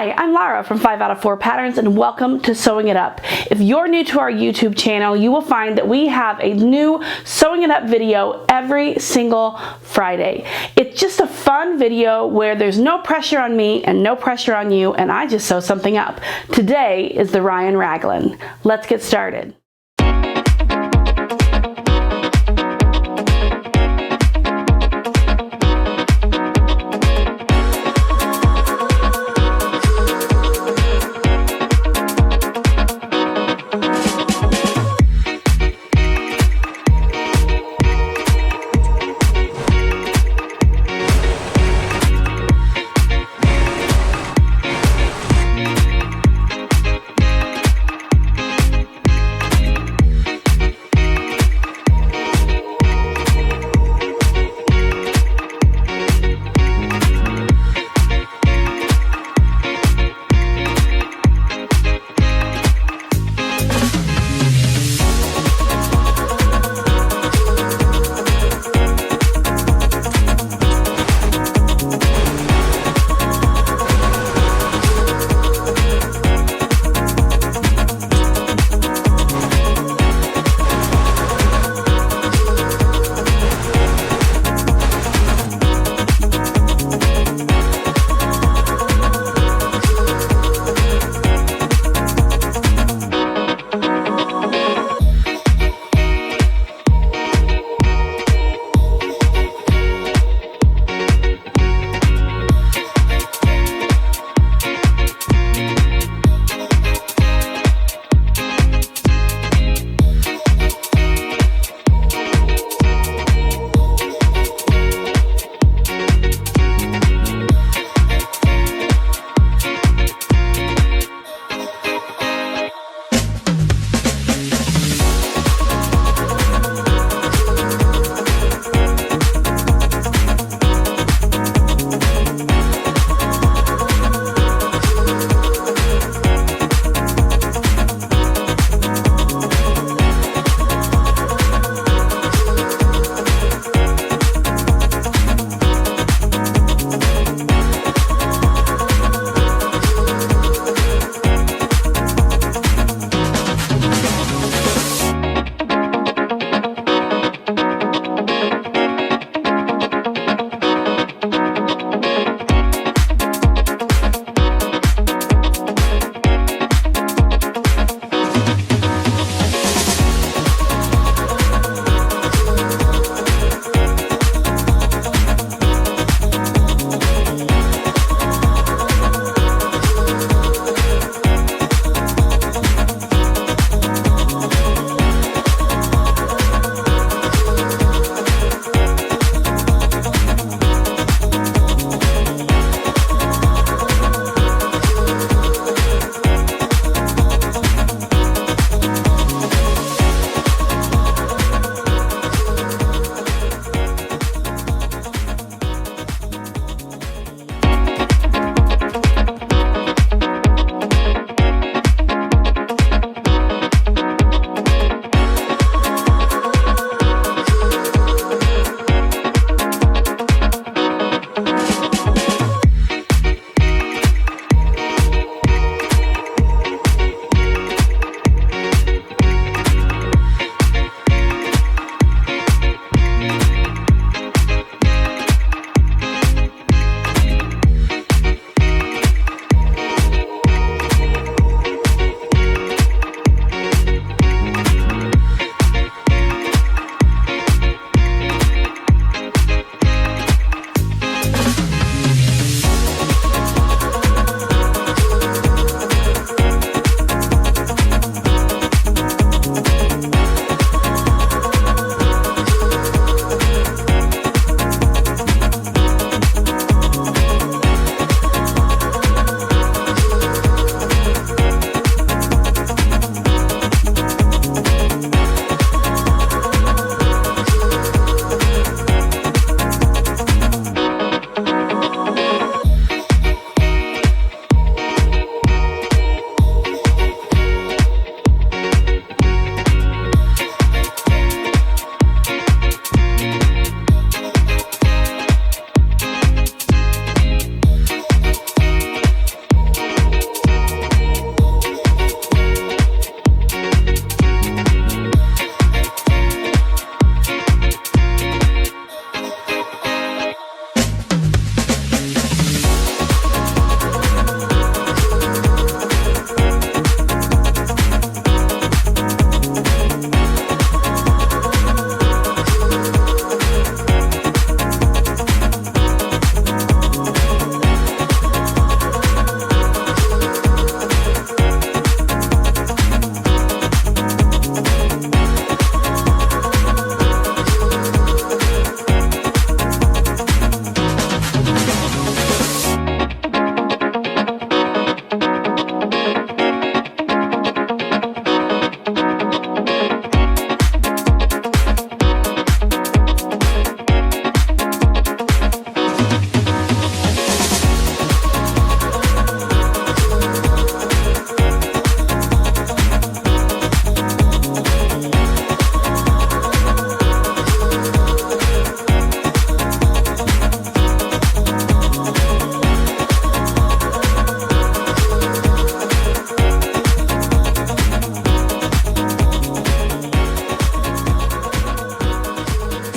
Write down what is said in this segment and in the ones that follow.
Hi, I'm Lara from 5 out of 4 Patterns and welcome to Sewing It Up. If you're new to our YouTube channel, you will find that we have a new Sewing It Up video every single Friday. It's just a fun video where there's no pressure on me and no pressure on you, and I just sew something up. Today is the Raglan. Let's get started.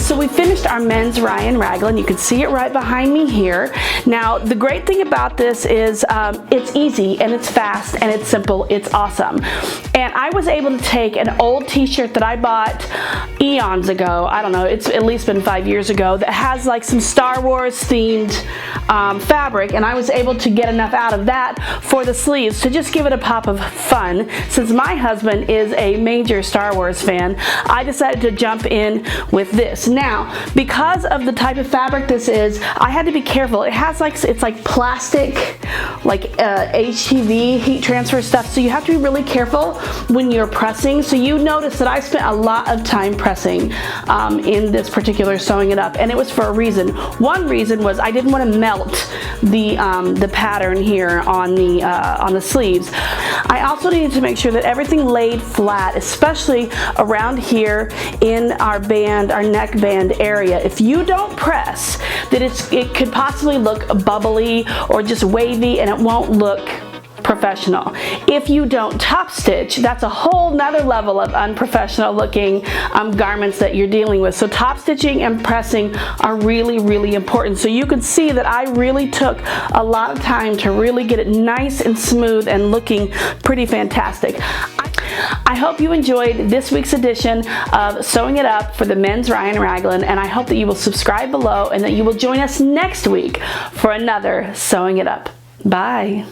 So we finished our men's Raglan. You can see it right behind me here. Now, the great thing about this is it's easy and it's fast and it's simple. It's awesome. And I was able to take an old t-shirt that I bought eons ago. I don't know, it's at least been 5 years ago, that has like some Star Wars themed fabric, and I was able to get enough out of that for the sleeves to just give it a pop of fun. Since my husband is a major Star Wars fan, I decided to jump in with this. Now, because of the type of fabric this is, I had to be careful. It has it's like plastic, like HTV, heat transfer stuff, so you have to be really careful when you're pressing. So you notice that I spent a lot of time pressing in this particular sewing it up, and it was for a reason. One reason was I didn't want to melt the pattern here on the sleeves. I also needed to make sure that everything laid flat, especially around here in our band, our neck band area. If you don't press, that it could possibly look bubbly or just wavy, and it won't look professional. If you don't top stitch, that's a whole nother level of unprofessional looking garments that you're dealing with. So top stitching and pressing are really, really important. So you can see that I really took a lot of time to really get it nice and smooth and looking pretty fantastic. I hope you enjoyed this week's edition of Sewing It Up for the men's Raglan, and I hope that you will subscribe below and that you will join us next week for another Sewing It Up. Bye.